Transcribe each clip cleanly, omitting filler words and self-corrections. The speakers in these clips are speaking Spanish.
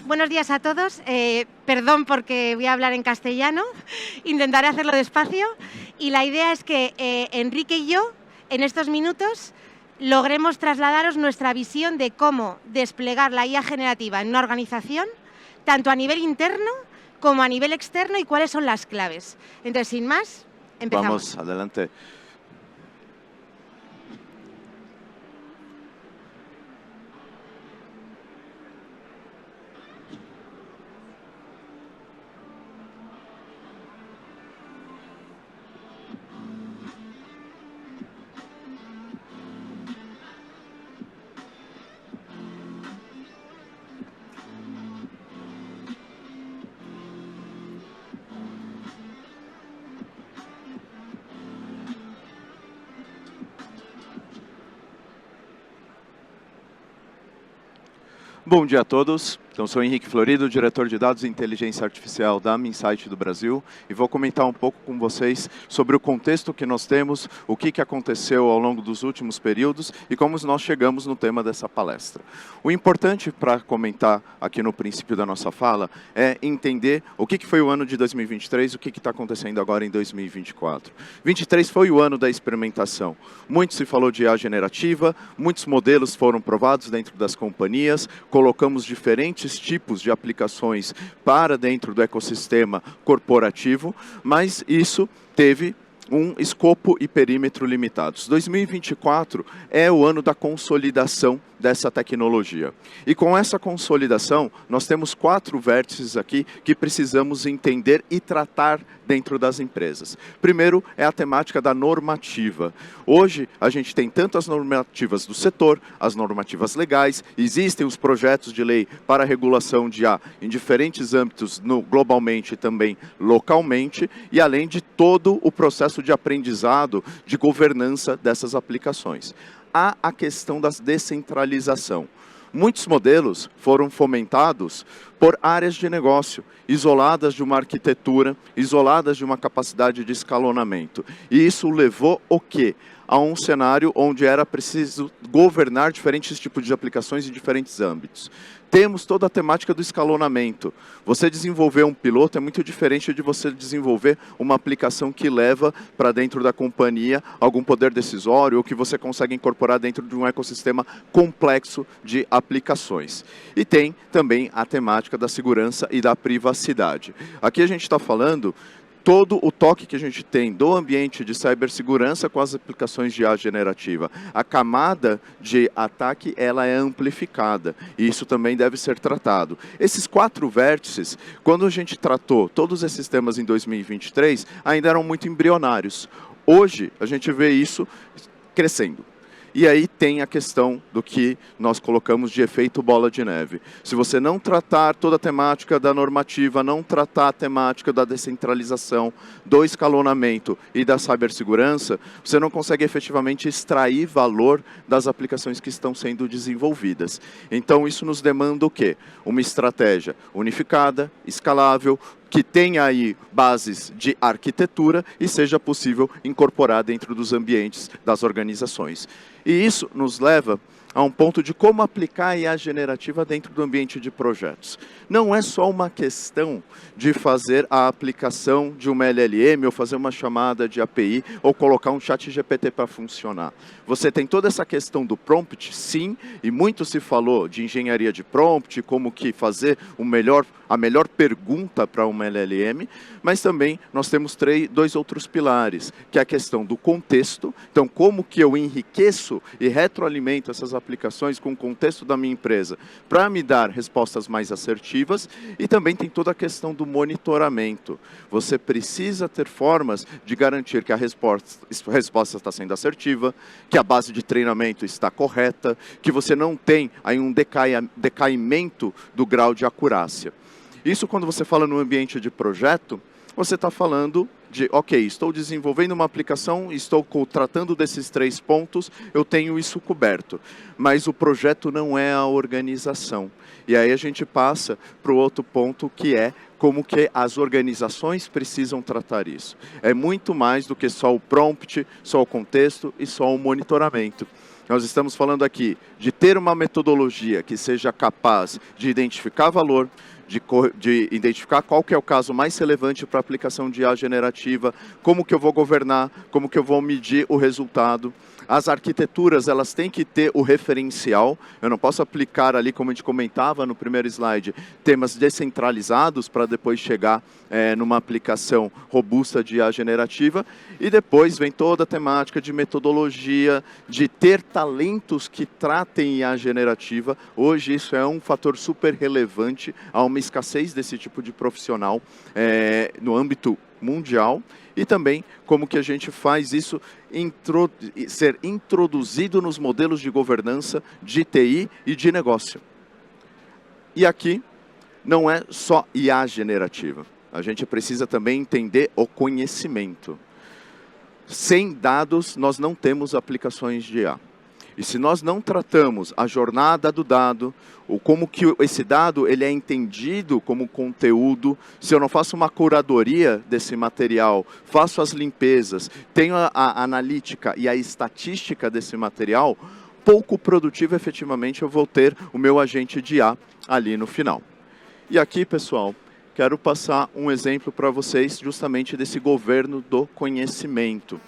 Buenos días a todos. Perdón porque voy a hablar en castellano. Intentaré hacerlo despacio. Y la idea es que Enrique y yo, en estos minutos, logremos trasladaros nuestra visión de cómo desplegar la IA generativa en una organización, tanto a nivel interno como a nivel externo, y cuáles son las claves. Entonces, sin más, empezamos. Vamos, adelante. Bom dia a todos. Então, sou Henrique Florido, diretor de dados e inteligência artificial da Minsight do Brasil, e vou comentar um pouco com vocês sobre o contexto que nós temos, o que aconteceu ao longo dos últimos períodos e como nós chegamos no tema dessa palestra. O importante para comentar aqui no princípio da nossa fala é entender o que foi o ano de 2023 e o que está acontecendo agora em 2024. 2023 foi o ano da experimentação. Muito se falou de IA generativa, muitos modelos foram provados dentro das companhias, colocamos diferentes tipos de aplicações para dentro do ecossistema corporativo, mas isso teve um escopo e perímetro limitados. 2024 é o ano da consolidação dessa tecnologia. E com essa consolidação, nós temos 4 vértices aqui que precisamos entender e tratar dentro das empresas. Primeiro é a temática da normativa. Hoje, a gente tem tanto as normativas do setor, as normativas legais, existem os projetos de lei para a regulação de IA em diferentes âmbitos, globalmente e também localmente, e além de todo o processo de aprendizado, de governança dessas aplicações. Há a questão da descentralização. Muitos modelos foram fomentados por áreas de negócio, isoladas de uma arquitetura, isoladas de uma capacidade de escalonamento. E isso levou o quê? A um cenário onde era preciso governar diferentes tipos de aplicações em diferentes âmbitos. Temos toda a temática do escalonamento. Você desenvolver um piloto é muito diferente de você desenvolver uma aplicação que leva para dentro da companhia algum poder decisório ou que você consegue incorporar dentro de um ecossistema complexo de aplicações. E tem também a temática da segurança e da privacidade. Aqui a gente está falando todo o toque que a gente tem do ambiente de cibersegurança com as aplicações de IA generativa. A camada de ataque, ela é amplificada, e isso também deve ser tratado. Esses 4 vértices, quando a gente tratou todos esses temas em 2023, ainda eram muito embrionários. Hoje, a gente vê isso crescendo. E aí tem a questão do que nós colocamos de efeito bola de neve. Se você não tratar toda a temática da normativa, não tratar a temática da descentralização, do escalonamento e da cibersegurança, você não consegue efetivamente extrair valor das aplicações que estão sendo desenvolvidas. Então isso nos demanda o quê? Uma estratégia unificada, escalável, que tenha aí bases de arquitetura e seja possível incorporar dentro dos ambientes das organizações. E isso nos leva a um ponto de como aplicar a IA generativa dentro do ambiente de projetos. Não é só uma questão de fazer a aplicação de uma LLM ou fazer uma chamada de API ou colocar um chat GPT para funcionar. Você tem toda essa questão do prompt, sim, e muito se falou de engenharia de prompt, como que fazer a melhor pergunta para uma LLM, mas também nós temos 2 outros pilares, que é a questão do contexto. Então, como que eu enriqueço e retroalimento essas aplicações com o contexto da minha empresa para me dar respostas mais assertivas, e também tem toda a questão do monitoramento. Você precisa ter formas de garantir que a resposta está sendo assertiva, que a base de treinamento está correta, que você não tem aí um decaimento do grau de acurácia. Isso quando você fala no ambiente de projeto, você está falando de, ok, estou desenvolvendo uma aplicação, estou tratando desses 3 pontos, eu tenho isso coberto. Mas o projeto não é a organização. E aí a gente passa para o outro ponto, que é como que as organizações precisam tratar isso. É muito mais do que só o prompt, só o contexto e só o monitoramento. Nós estamos falando aqui de ter uma metodologia que seja capaz de identificar valor, de identificar qual que é o caso mais relevante para a aplicação de IA generativa, como que eu vou governar, como que eu vou medir o resultado. As arquiteturas, elas têm que ter o referencial. Eu não posso aplicar ali, como a gente comentava no primeiro slide, temas descentralizados para depois chegar numa aplicação robusta de IA generativa. E depois vem toda a temática de metodologia, de ter talentos que tratem IA generativa. Hoje isso é um fator super relevante, há uma escassez desse tipo de profissional no âmbito mundial. E também como que a gente faz isso ser introduzido nos modelos de governança de TI e de negócio. E aqui não é só IA generativa. A gente precisa também entender o conhecimento. Sem dados, nós não temos aplicações de IA. E se nós não tratamos a jornada do dado, ou como que esse dado ele é entendido como conteúdo, se eu não faço uma curadoria desse material, faço as limpezas, tenho a analítica e a estatística desse material, pouco produtivo efetivamente eu vou ter o meu agente de IA ali no final. E aqui, pessoal, quero passar um exemplo para vocês justamente desse governo do conhecimento.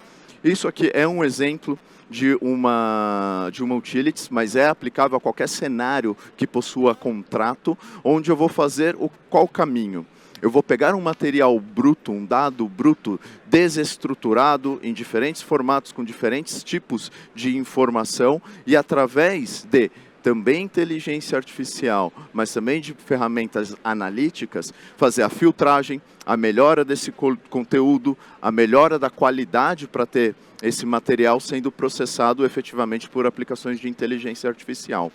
Isso aqui é um exemplo de uma utilities, mas é aplicável a qualquer cenário que possua contrato, onde eu vou fazer qual caminho? Eu vou pegar um material bruto, um dado bruto, desestruturado, em diferentes formatos, com diferentes tipos de informação, e através de também inteligência artificial, mas também de ferramentas analíticas, fazer a filtragem, a melhora desse conteúdo, a melhora da qualidade para ter esse material sendo processado efetivamente por aplicações de inteligência artificial.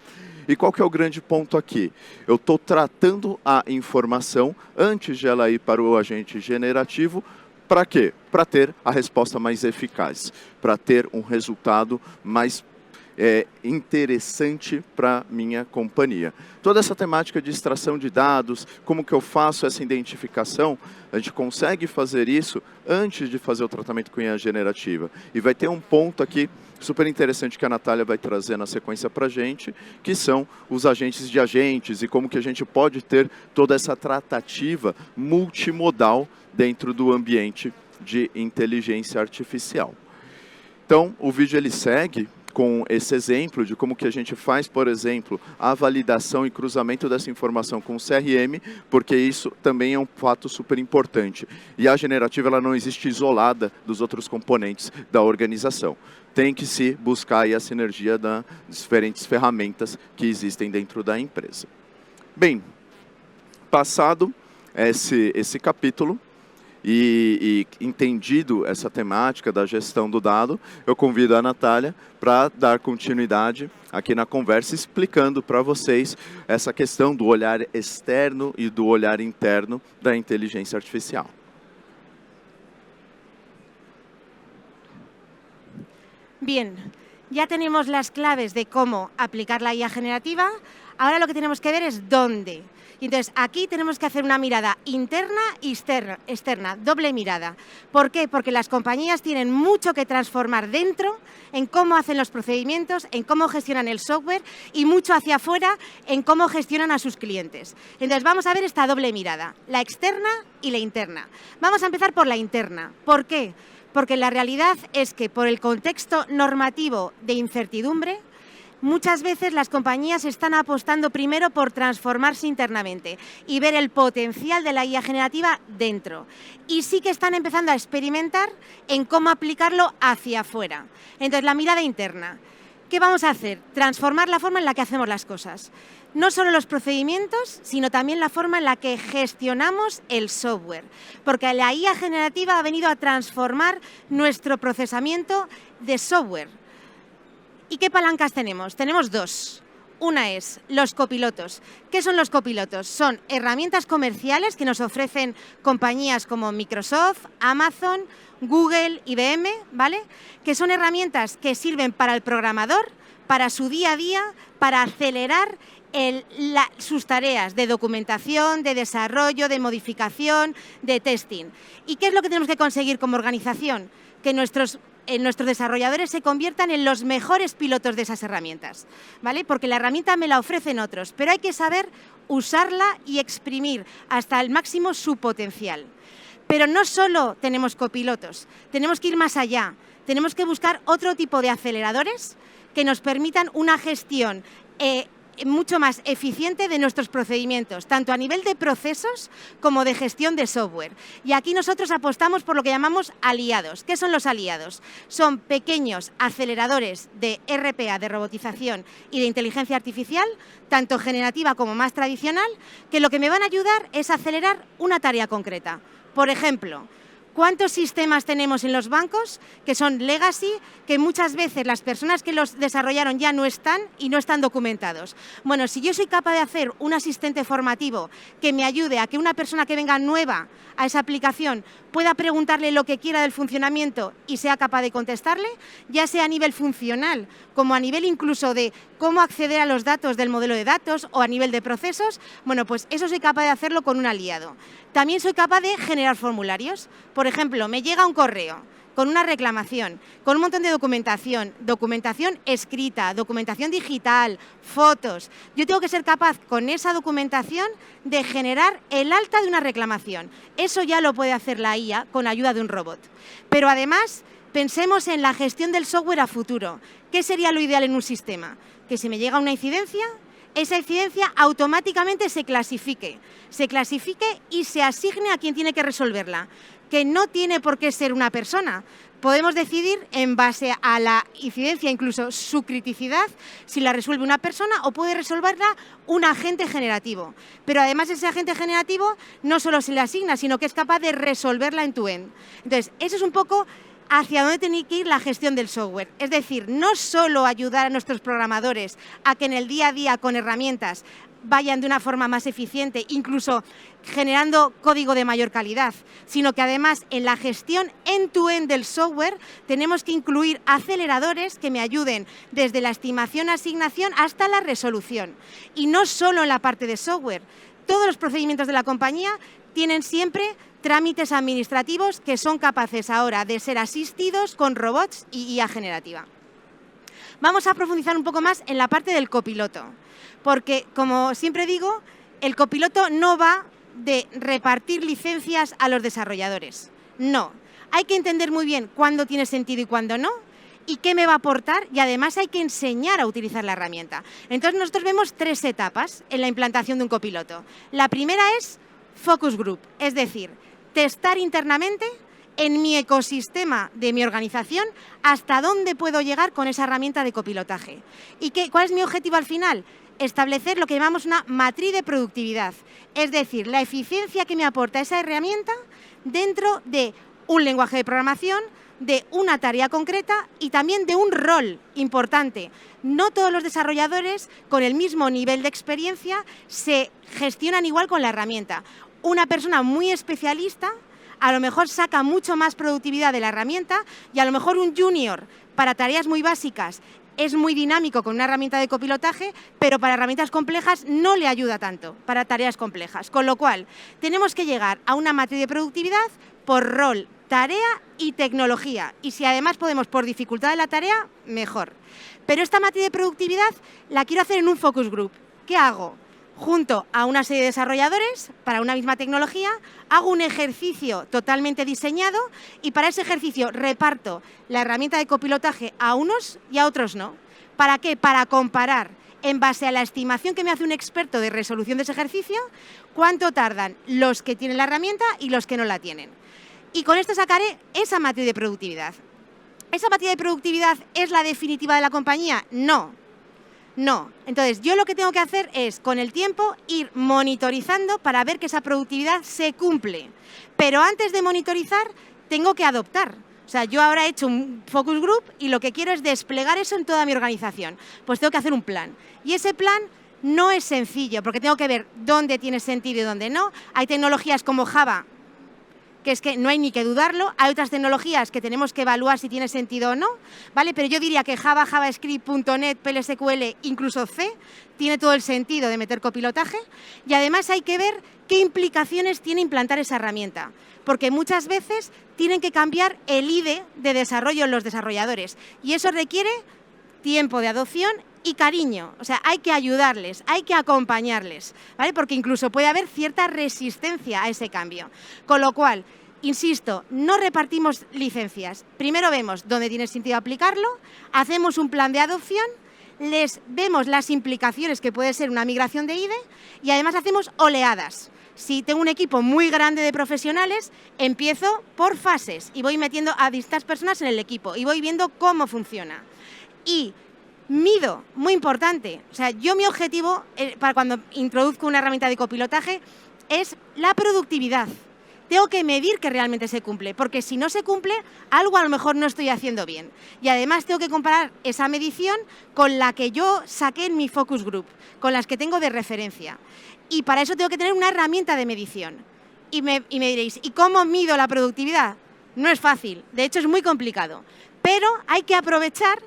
E qual que é o grande ponto aqui? Eu estou tratando a informação antes de ela ir para o agente generativo. Para quê? Para ter a resposta mais eficaz, para ter um resultado mais interessante para minha companhia. Toda essa temática de extração de dados, como que eu faço essa identificação, a gente consegue fazer isso antes de fazer o tratamento com IA generativa. E vai ter um ponto aqui super interessante que a Natália vai trazer na sequência para a gente, que são os agentes de agentes e como que a gente pode ter toda essa tratativa multimodal dentro do ambiente de inteligência artificial. Então, o vídeo ele segue com esse exemplo de como que a gente faz, por exemplo, a validação e cruzamento dessa informação com o CRM, porque isso também é um fato super importante. E a generativa ela não existe isolada dos outros componentes da organização. Tem que se buscar aí a sinergia das diferentes ferramentas que existem dentro da empresa. Bem, passado esse capítulo, e entendido essa temática da gestão do dado, eu convido a Natália para dar continuidade aqui na conversa, explicando para vocês essa questão do olhar externo e do olhar interno da inteligência artificial. Bien, ya tenemos las claves de cómo aplicar la IA generativa. Ahora lo que tenemos que ver es dónde. Y entonces aquí tenemos que hacer una mirada interna y externa, doble mirada. ¿Por qué? Porque las compañías tienen mucho que transformar dentro en cómo hacen los procedimientos, en cómo gestionan el software y mucho hacia afuera en cómo gestionan a sus clientes. Entonces vamos a ver esta doble mirada, la externa y la interna. Vamos a empezar por la interna. ¿Por qué? Porque la realidad es que por el contexto normativo de incertidumbre, muchas veces las compañías están apostando primero por transformarse internamente y ver el potencial de la IA generativa dentro. Y sí que están empezando a experimentar en cómo aplicarlo hacia afuera. Entonces, la mirada interna. ¿Qué vamos a hacer? Transformar la forma en la que hacemos las cosas. No solo los procedimientos, sino también la forma en la que gestionamos el software. Porque la IA generativa ha venido a transformar nuestro procesamiento de software. ¿Y qué palancas tenemos? Tenemos dos. Una es los copilotos. ¿Qué son los copilotos? Son herramientas comerciales que nos ofrecen compañías como Microsoft, Amazon, Google, IBM, ¿vale? Que son herramientas que sirven para el programador, para su día a día, para acelerar sus tareas de documentación, de desarrollo, de modificación, de testing. ¿Y qué es lo que tenemos que conseguir como organización? Que nuestros desarrolladores se conviertan en los mejores pilotos de esas herramientas, ¿vale? Porque la herramienta me la ofrecen otros, pero hay que saber usarla y exprimir hasta el máximo su potencial. Pero no solo tenemos copilotos, tenemos que ir más allá, tenemos que buscar otro tipo de aceleradores que nos permitan una gestión mucho más eficiente de nuestros procedimientos, tanto a nivel de procesos como de gestión de software. Y aquí nosotros apostamos por lo que llamamos aliados. ¿Qué son los aliados? Son pequeños aceleradores de RPA, de robotización y de inteligencia artificial, tanto generativa como más tradicional, que lo que me van a ayudar es acelerar una tarea concreta. Por ejemplo, ¿cuántos sistemas tenemos en los bancos que son legacy, que muchas veces las personas que los desarrollaron ya no están y no están documentados? Bueno, si yo soy capaz de hacer un asistente formativo que me ayude a que una persona que venga nueva a esa aplicación pueda preguntarle lo que quiera del funcionamiento y sea capaz de contestarle, ya sea a nivel funcional como a nivel incluso de cómo acceder a los datos del modelo de datos o a nivel de procesos, bueno, pues eso soy capaz de hacerlo con un aliado. También soy capaz de generar formularios. Por ejemplo, me llega un correo con una reclamación, con un montón de documentación, documentación escrita, documentación digital, fotos. Yo tengo que ser capaz con esa documentación de generar el alta de una reclamación. Eso ya lo puede hacer la IA con ayuda de un robot. Pero además, pensemos en la gestión del software a futuro. ¿Qué sería lo ideal en un sistema? Que si me llega una incidencia, esa incidencia automáticamente se clasifique y se asigne a quien tiene que resolverla, que no tiene por qué ser una persona. Podemos decidir en base a la incidencia, incluso su criticidad, si la resuelve una persona o puede resolverla un agente generativo. Pero además ese agente generativo no solo se le asigna, sino que es capaz de resolverla end-to-end. Entonces, eso es un poco hacia dónde tiene que ir la gestión del software. Es decir, no solo ayudar a nuestros programadores a que en el día a día con herramientas vayan de una forma más eficiente, incluso generando código de mayor calidad, sino que además en la gestión end-to-end del software tenemos que incluir aceleradores que me ayuden desde la estimación, asignación hasta la resolución. Y no solo en la parte de software. Todos los procedimientos de la compañía tienen siempre trámites administrativos que son capaces ahora de ser asistidos con robots y IA generativa. Vamos a profundizar un poco más en la parte del copiloto, porque, como siempre digo, el copiloto no va de repartir licencias a los desarrolladores. No, hay que entender muy bien cuándo tiene sentido y cuándo no, y qué me va a aportar, y además hay que enseñar a utilizar la herramienta. Entonces nosotros vemos 3 etapas en la implantación de un copiloto. La primera es focus group, es decir, testar internamente en mi ecosistema de mi organización hasta dónde puedo llegar con esa herramienta de copilotaje. ¿Y cuál es mi objetivo al final? Establecer lo que llamamos una matriz de productividad, es decir, la eficiencia que me aporta esa herramienta dentro de un lenguaje de programación, de una tarea concreta y también de un rol importante. No todos los desarrolladores con el mismo nivel de experiencia se gestionan igual con la herramienta. Una persona muy especialista a lo mejor saca mucho más productividad de la herramienta y a lo mejor un junior para tareas muy básicas es muy dinámico con una herramienta de copilotaje, pero para herramientas complejas no le ayuda tanto para tareas complejas. Con lo cual, tenemos que llegar a una matriz de productividad por rol, tarea y tecnología. Y si además podemos por dificultad de la tarea, mejor. Pero esta matriz de productividad la quiero hacer en un focus group. ¿Qué hago? Junto a una serie de desarrolladores para una misma tecnología, hago un ejercicio totalmente diseñado y para ese ejercicio reparto la herramienta de copilotaje a unos y a otros no. ¿Para qué? Para comparar en base a la estimación que me hace un experto de resolución de ese ejercicio, cuánto tardan los que tienen la herramienta y los que no la tienen. Y con esto sacaré esa matriz de productividad. ¿Esa matriz de productividad es la definitiva de la compañía? No. No. Entonces, yo lo que tengo que hacer es, con el tiempo, ir monitorizando para ver que esa productividad se cumple. Pero antes de monitorizar, tengo que adoptar. O sea, yo ahora he hecho un focus group y lo que quiero es desplegar eso en toda mi organización. Pues tengo que hacer un plan. Y ese plan no es sencillo, porque tengo que ver dónde tiene sentido y dónde no. Hay tecnologías como Java que es que no hay ni que dudarlo. Hay otras tecnologías que tenemos que evaluar si tiene sentido o no, ¿vale? Pero yo diría que Java, JavaScript, .NET, PLSQL, incluso C, tiene todo el sentido de meter copilotaje. Y además hay que ver qué implicaciones tiene implantar esa herramienta, porque muchas veces tienen que cambiar el IDE de desarrollo en los desarrolladores y eso requiere tiempo de adopción y cariño. O sea, hay que ayudarles, hay que acompañarles, ¿vale? Porque incluso puede haber cierta resistencia a ese cambio. Con lo cual, insisto, no repartimos licencias. Primero vemos dónde tiene sentido aplicarlo, hacemos un plan de adopción, les vemos las implicaciones que puede ser una migración de IDE y además hacemos oleadas. Si tengo un equipo muy grande de profesionales, empiezo por fases y voy metiendo a distintas personas en el equipo y voy viendo cómo funciona. Y mido, muy importante, o sea, yo mi objetivo para cuando introduzco una herramienta de copilotaje es la productividad. Tengo que medir que realmente se cumple, porque si no se cumple, algo a lo mejor no estoy haciendo bien. Y además tengo que comparar esa medición con la que yo saqué en mi focus group, con las que tengo de referencia. Y para eso tengo que tener una herramienta de medición. Y me diréis, ¿y cómo mido la productividad? No es fácil, de hecho es muy complicado. Pero hay que aprovechar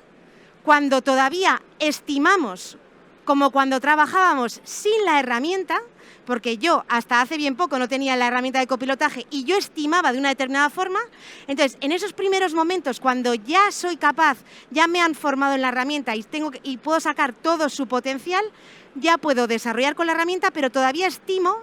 cuando todavía estimamos, como cuando trabajábamos sin la herramienta, porque yo hasta hace bien poco no tenía la herramienta de copilotaje y yo estimaba de una determinada forma. Entonces, en esos primeros momentos, cuando ya soy capaz, ya me han formado en la herramienta y puedo sacar todo su potencial, ya puedo desarrollar con la herramienta, pero todavía estimo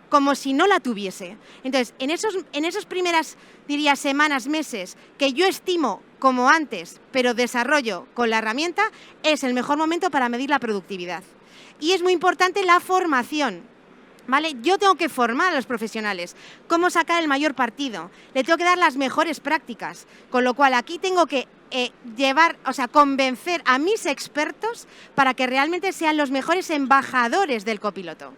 como si no la tuviese. Entonces, en esas primeras, diría, semanas, meses, que yo estimo como antes, pero desarrollo con la herramienta, es el mejor momento para medir la productividad. Y es muy importante la formación, ¿vale? Yo tengo que formar a los profesionales, cómo sacar el mayor partido, le tengo que dar las mejores prácticas, con lo cual aquí tengo que convencer a mis expertos para que realmente sean los mejores embajadores del copiloto.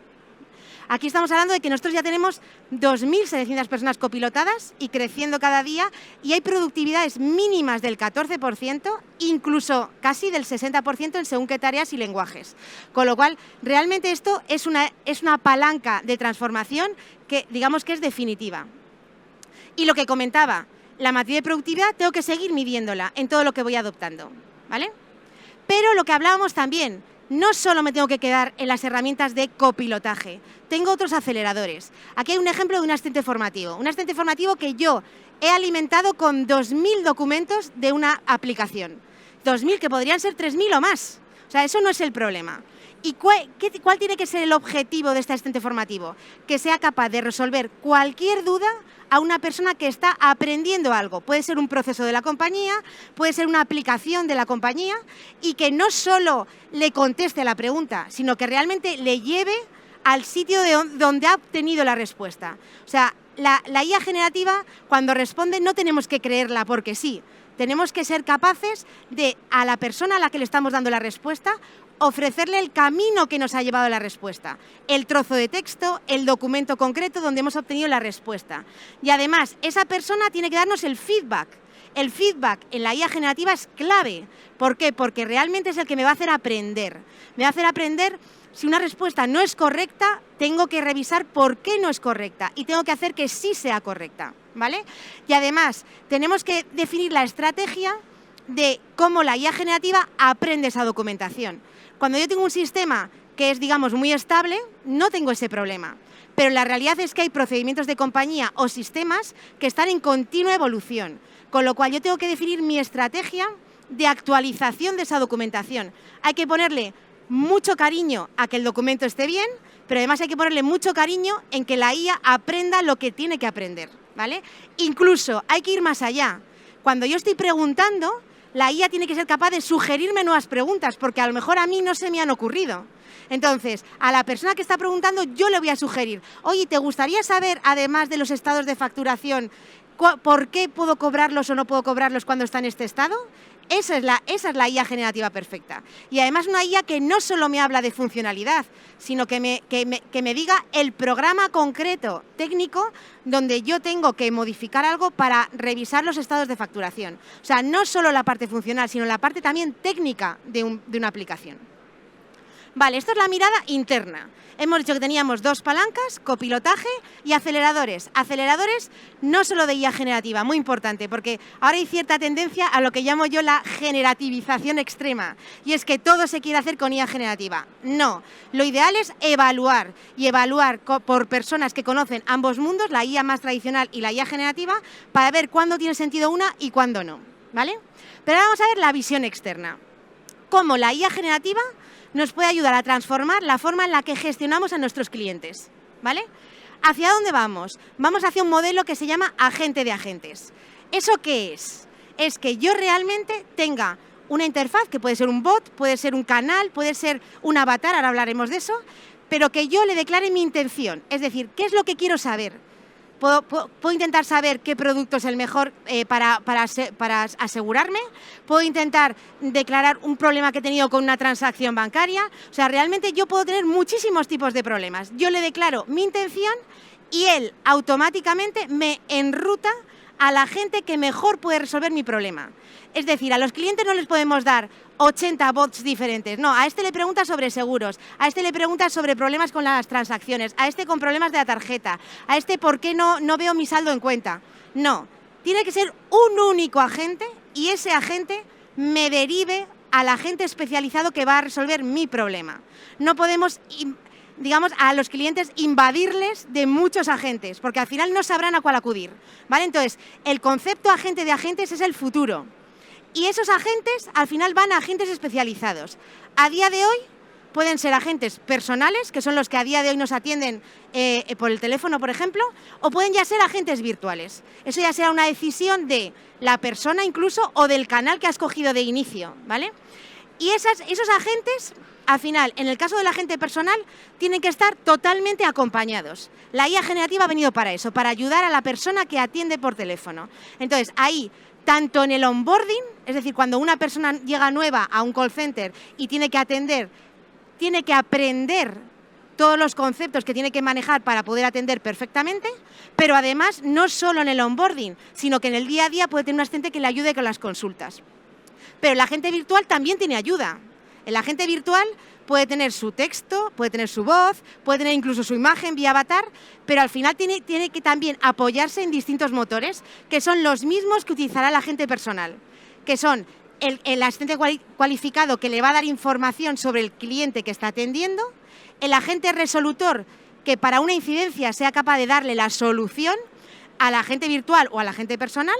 Aquí estamos hablando de que nosotros ya tenemos 2.700 personas copilotadas y creciendo cada día y hay productividades mínimas del 14%, incluso casi del 60% en según qué tareas y lenguajes. Con lo cual, realmente esto es una palanca de transformación que digamos que es definitiva. Y lo que comentaba, la matriz de productividad tengo que seguir midiéndola en todo lo que voy adoptando, ¿vale? Pero lo que hablábamos también, no solo me tengo que quedar en las herramientas de copilotaje, tengo otros aceleradores. Aquí hay un ejemplo de un asistente formativo que yo he alimentado con 2.000 documentos de una aplicación. 2.000 que podrían ser 3.000 o más. O sea, eso no es el problema. ¿Y cuál tiene que ser el objetivo de este asistente formativo? Que sea capaz de resolver cualquier duda a una persona que está aprendiendo algo. Puede ser un proceso de la compañía, puede ser una aplicación de la compañía y que no solo le conteste la pregunta, sino que realmente le lleve al sitio donde ha obtenido la respuesta. O sea, la IA generativa, cuando responde, no tenemos que creerla porque sí. Tenemos que ser capaces de, a la persona a la que le estamos dando la respuesta, ofrecerle el camino que nos ha llevado a la respuesta, el trozo de texto, el documento concreto donde hemos obtenido la respuesta. Y además, esa persona tiene que darnos el feedback. El feedback en la IA generativa es clave. ¿Por qué? Porque realmente es el que me va a hacer aprender. Me va a hacer aprender si una respuesta no es correcta, tengo que revisar por qué no es correcta y tengo que hacer que sí sea correcta, ¿vale? Y además, tenemos que definir la estrategia de cómo la IA generativa aprende esa documentación. Cuando yo tengo un sistema que es, digamos, muy estable, no tengo ese problema. Pero la realidad es que hay procedimientos de compañía o sistemas que están en continua evolución, con lo cual yo tengo que definir mi estrategia de actualización de esa documentación. Hay que ponerle mucho cariño a que el documento esté bien, pero además hay que ponerle mucho cariño en que la IA aprenda lo que tiene que aprender, ¿vale? Incluso hay que ir más allá. Cuando yo estoy preguntando, la IA tiene que ser capaz de sugerirme nuevas preguntas, porque a lo mejor a mí no se me han ocurrido. Entonces, a la persona que está preguntando, yo le voy a sugerir, oye, ¿te gustaría saber, además de los estados de facturación, por qué puedo cobrarlos o no puedo cobrarlos cuando está en este estado? Esa es la IA generativa perfecta. Y además una IA que no solo me habla de funcionalidad, sino que me diga el programa concreto, técnico, donde yo tengo que modificar algo para revisar los estados de facturación. O sea, no solo la parte funcional, sino la parte también técnica de una aplicación. Vale, esto es la mirada interna. Hemos dicho que teníamos 2 palancas, copilotaje y aceleradores. Aceleradores no solo de IA generativa, muy importante, porque ahora hay cierta tendencia a lo que llamo yo la generativización extrema, y es que todo se quiere hacer con IA generativa. No, lo ideal es evaluar, y evaluar por personas que conocen ambos mundos, la IA más tradicional y la IA generativa, para ver cuándo tiene sentido una y cuándo no, ¿vale? Pero ahora vamos a ver la visión externa. Cómo la IA generativa nos puede ayudar a transformar la forma en la que gestionamos a nuestros clientes, ¿vale? ¿Hacia dónde vamos? Vamos hacia un modelo que se llama agente de agentes. ¿Eso qué es? Es que yo realmente tenga una interfaz, que puede ser un bot, puede ser un canal, puede ser un avatar, ahora hablaremos de eso, pero que yo le declare mi intención, es decir, ¿qué es lo que quiero saber? Puedo intentar saber qué producto es el mejor para asegurarme, puedo intentar declarar un problema que he tenido con una transacción bancaria, o sea, realmente yo puedo tener muchísimos tipos de problemas. Yo le declaro mi intención y él automáticamente me enruta a la gente que mejor puede resolver mi problema. Es decir, a los clientes no les podemos dar 80 bots diferentes. No, a este le preguntas sobre seguros, a este le preguntas sobre problemas con las transacciones, a este con problemas de la tarjeta, a este por qué no veo mi saldo en cuenta. No, tiene que ser un único agente y ese agente me derive al agente especializado que va a resolver mi problema. No podemos, digamos, a los clientes invadirles de muchos agentes, porque al final no sabrán a cuál acudir, ¿vale? Entonces, el concepto agente de agentes es el futuro. Y esos agentes, al final, van a agentes especializados. A día de hoy, pueden ser agentes personales, que son los que a día de hoy nos atienden por el teléfono, por ejemplo, o pueden ya ser agentes virtuales. Eso ya será una decisión de la persona incluso o del canal que has cogido de inicio, ¿vale? Y esos agentes, al final, en el caso del agente personal, tienen que estar totalmente acompañados. La IA generativa ha venido para eso, para ayudar a la persona que atiende por teléfono. Entonces, ahí, tanto en el onboarding, es decir, cuando una persona llega nueva a un call center y tiene que atender, tiene que aprender todos los conceptos que tiene que manejar para poder atender perfectamente, pero además no solo en el onboarding, sino que en el día a día puede tener un asistente que le ayude con las consultas. Pero el agente virtual también tiene ayuda. El agente virtual puede tener su texto, puede tener su voz, puede tener incluso su imagen vía avatar, pero al final tiene que también apoyarse en distintos motores, que son los mismos que utilizará el agente personal, que son el asistente cualificado que le va a dar información sobre el cliente que está atendiendo, el agente resolutor que para una incidencia sea capaz de darle la solución al agente virtual o al agente personal,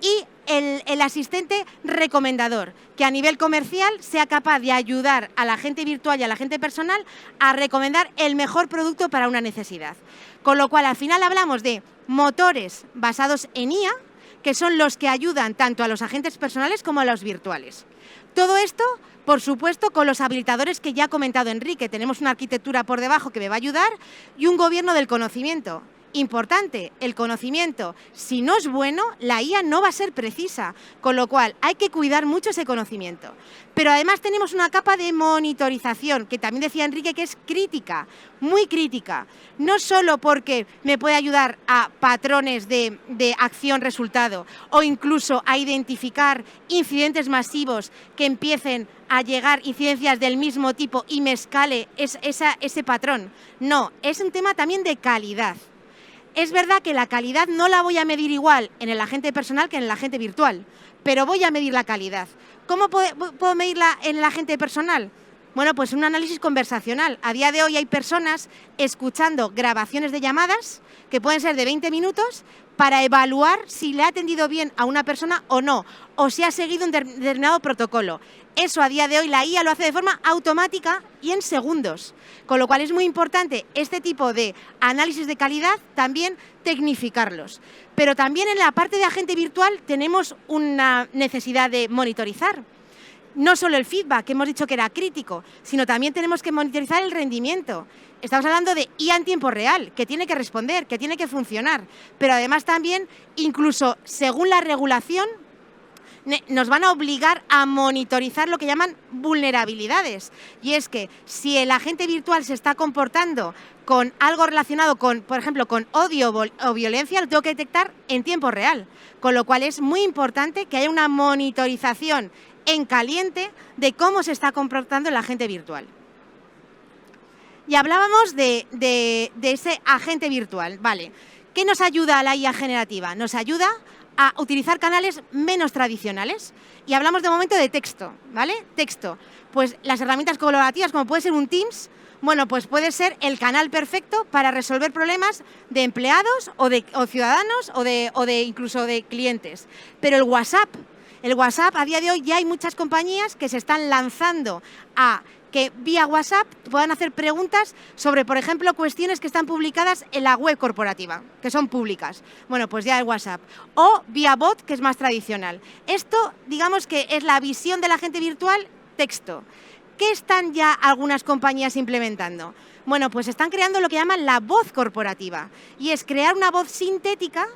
y el asistente recomendador, que a nivel comercial sea capaz de ayudar al agente virtual y al agente personal a recomendar el mejor producto para una necesidad. Con lo cual, al final hablamos de motores basados en IA, que son los que ayudan tanto a los agentes personales como a los virtuales. Todo esto, por supuesto, con los habilitadores que ya ha comentado Enrique. Tenemos una arquitectura por debajo que me va a ayudar y un gobierno del conocimiento. Importante, el conocimiento, si no es bueno, la IA no va a ser precisa, con lo cual hay que cuidar mucho ese conocimiento. Pero además tenemos una capa de monitorización, que también decía Enrique que es crítica, muy crítica, no solo porque me puede ayudar a patrones de acción-resultado o incluso a identificar incidentes masivos que empiecen a llegar incidencias del mismo tipo y me escale ese patrón. No, es un tema también de calidad. Es verdad que la calidad no la voy a medir igual en el agente personal que en el agente virtual, pero voy a medir la calidad. ¿Cómo puedo medirla en el agente personal? Bueno, pues un análisis conversacional. A día de hoy hay personas escuchando grabaciones de llamadas que pueden ser de 20 minutos para evaluar si le ha atendido bien a una persona o no, o si ha seguido un determinado protocolo. Eso a día de hoy la IA lo hace de forma automática y en segundos. Con lo cual es muy importante este tipo de análisis de calidad también tecnificarlos. Pero también en la parte de agente virtual tenemos una necesidad de monitorizar. No solo el feedback, que hemos dicho que era crítico, sino también tenemos que monitorizar el rendimiento. Estamos hablando de IA en tiempo real, que tiene que responder, que tiene que funcionar. Pero además también, incluso según la regulación, nos van a obligar a monitorizar lo que llaman vulnerabilidades. Y es que si el agente virtual se está comportando con algo relacionado con, por ejemplo, con odio o violencia, lo tengo que detectar en tiempo real. Con lo cual es muy importante que haya una monitorización en caliente de cómo se está comportando el agente virtual. Y hablábamos de ese agente virtual, ¿vale? ¿Qué nos ayuda a la IA generativa? Nos ayuda a utilizar canales menos tradicionales. Y hablamos de momento de texto, ¿vale? Texto. Pues las herramientas colaborativas, como puede ser un Teams, bueno, pues puede ser el canal perfecto para resolver problemas de empleados o ciudadanos o incluso de clientes. Pero el WhatsApp, a día de hoy ya hay muchas compañías que se están lanzando a que vía WhatsApp puedan hacer preguntas sobre, por ejemplo, cuestiones que están publicadas en la web corporativa, que son públicas. Bueno, pues ya el WhatsApp. O vía bot, que es más tradicional. Esto, digamos que es la visión del agente virtual, texto. ¿Qué están ya algunas compañías implementando? Bueno, pues están creando lo que llaman la voz corporativa. Y es crear una voz sintética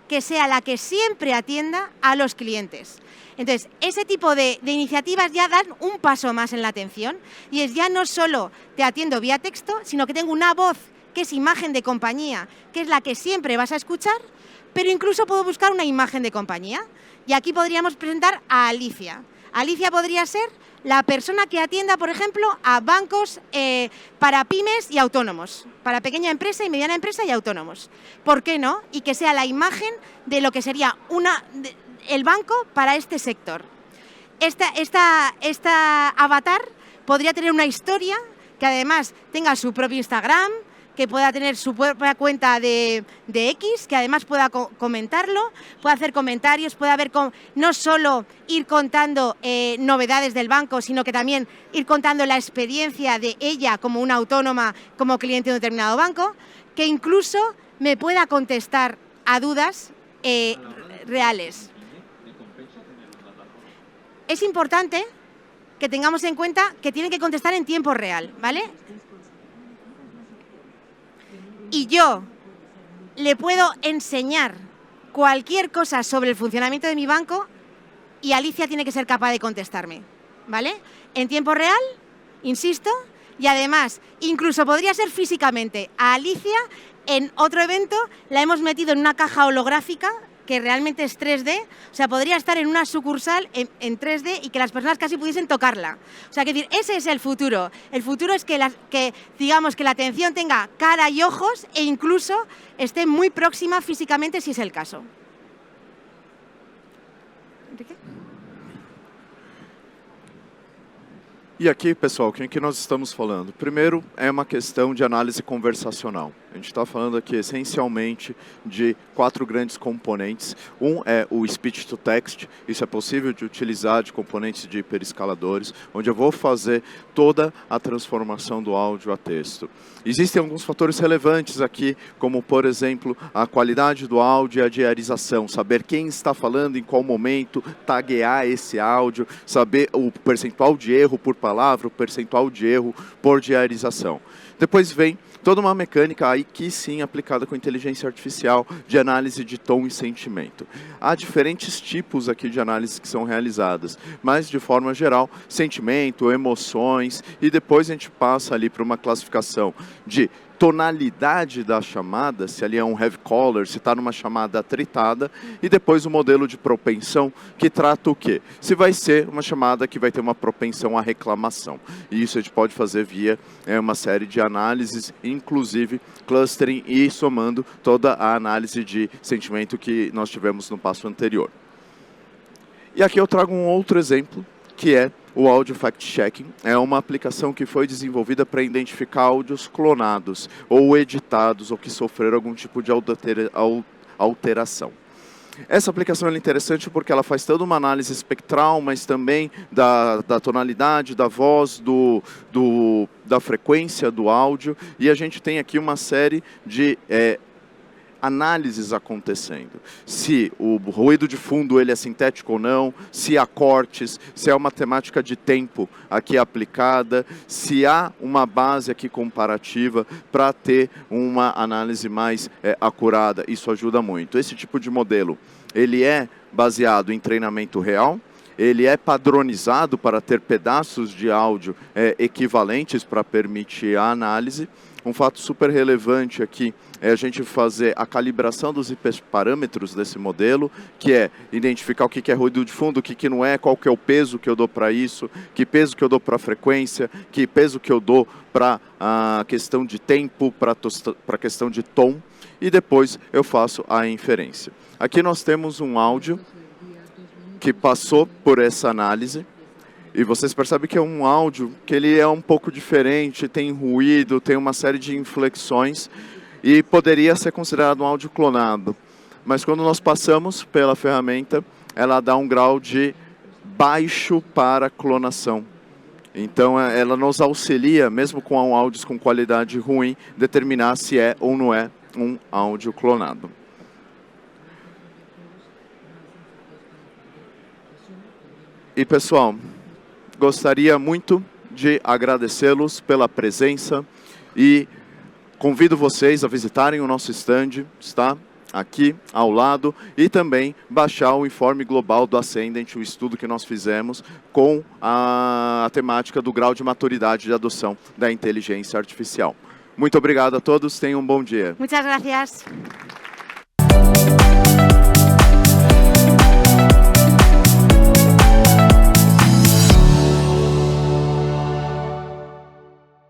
que sea la que siempre atienda a los clientes. Entonces, ese tipo de iniciativas ya dan un paso más en la atención y es ya no solo te atiendo vía texto, sino que tengo una voz que es imagen de compañía, que es la que siempre vas a escuchar, pero incluso puedo buscar una imagen de compañía. Y aquí podríamos presentar a Alicia. Alicia podría ser la persona que atienda, por ejemplo, a bancos para pymes y autónomos, para pequeña empresa y mediana empresa y autónomos. ¿Por qué no? Y que sea la imagen de lo que sería el banco para este sector. Esta avatar podría tener una historia que además tenga su propio Instagram, que pueda tener su propia cuenta de X, que además pueda comentarlo, pueda hacer comentarios, pueda ver no solo ir contando novedades del banco, sino que también ir contando la experiencia de ella como una autónoma, como cliente de un determinado banco, que incluso me pueda contestar a dudas reales. Es importante que tengamos en cuenta que tienen que contestar en tiempo real, ¿vale? Y yo le puedo enseñar cualquier cosa sobre el funcionamiento de mi banco y Alicia tiene que ser capaz de contestarme, ¿vale? En tiempo real, insisto, y además incluso podría ser físicamente. A Alicia en otro evento la hemos metido en una caja holográfica que realmente es 3D, o sea, podría estar en una sucursal en 3D y que las personas casi pudiesen tocarla. O sea, que decir, ese es el futuro. El futuro es digamos, que la atención tenga cara y ojos e incluso esté muy próxima físicamente si es el caso. ¿Enrique? E aqui, pessoal, o que nós estamos falando? Primeiro, é uma questão de análise conversacional. A gente está falando aqui essencialmente de 4 grandes componentes. Um é o speech to text, isso é possível de utilizar de componentes de hiperescaladores, onde eu vou fazer toda a transformação do áudio a texto. Existem alguns fatores relevantes aqui, como, por exemplo, a qualidade do áudio e a diarização, saber quem está falando, em qual momento, taguear esse áudio, saber o percentual de erro por palavra, o percentual de erro por diarização. Depois vem toda uma mecânica aí que sim aplicada com inteligência artificial de análise de tom e sentimento. Há diferentes tipos aqui de análise que são realizadas, mas de forma geral, sentimento, emoções e depois a gente passa ali para uma classificação de tonalidade da chamada, se ali é um heavy caller, se está numa chamada atritada, e depois o modelo de propensão, que trata o quê? Se vai ser uma chamada que vai ter uma propensão à reclamação. E isso a gente pode fazer via uma série de análises, inclusive clustering e somando toda a análise de sentimento que nós tivemos no passo anterior. E aqui eu trago um outro exemplo, que é o Audio Fact Checking. É uma aplicação que foi desenvolvida para identificar áudios clonados ou editados ou que sofreram algum tipo de alteração. Essa aplicação é interessante porque ela faz toda uma análise espectral, mas também da tonalidade, da voz, da frequência do áudio. E a gente tem aqui uma série de análises acontecendo. Se o ruído de fundo ele é sintético ou não, se há cortes, se há uma temática de tempo aqui aplicada, se há uma base aqui comparativa para ter uma análise mais acurada. Isso ajuda muito. Esse tipo de modelo, ele é baseado em treinamento real, ele é padronizado para ter pedaços de áudio equivalentes para permitir a análise, Um fato super relevante aqui é a gente fazer a calibração dos hiperparâmetros desse modelo, que é identificar o que é ruído de fundo, o que não é, qual que é o peso que eu dou para isso, que peso que eu dou para a frequência, que peso que eu dou para a questão de tempo, para a questão de tom, e depois eu faço a inferência. Aqui nós temos um áudio que passou por essa análise, e vocês percebem que é um áudio que ele é um pouco diferente, tem ruído, tem uma série de inflexões, e poderia ser considerado um áudio clonado. Mas quando nós passamos pela ferramenta, ela dá um grau de baixo para clonação. Então ela nos auxilia, mesmo com áudios com qualidade ruim, determinar se é ou não é um áudio clonado. E pessoal, gostaria muito de agradecê-los pela presença e convido vocês a visitarem o nosso stand, está aqui ao lado, e também baixar o informe global do Ascendant, o estudo que nós fizemos com a temática do grau de maturidade de adoção da inteligência artificial. Muito obrigado a todos, tenham um bom dia. Muchas gracias.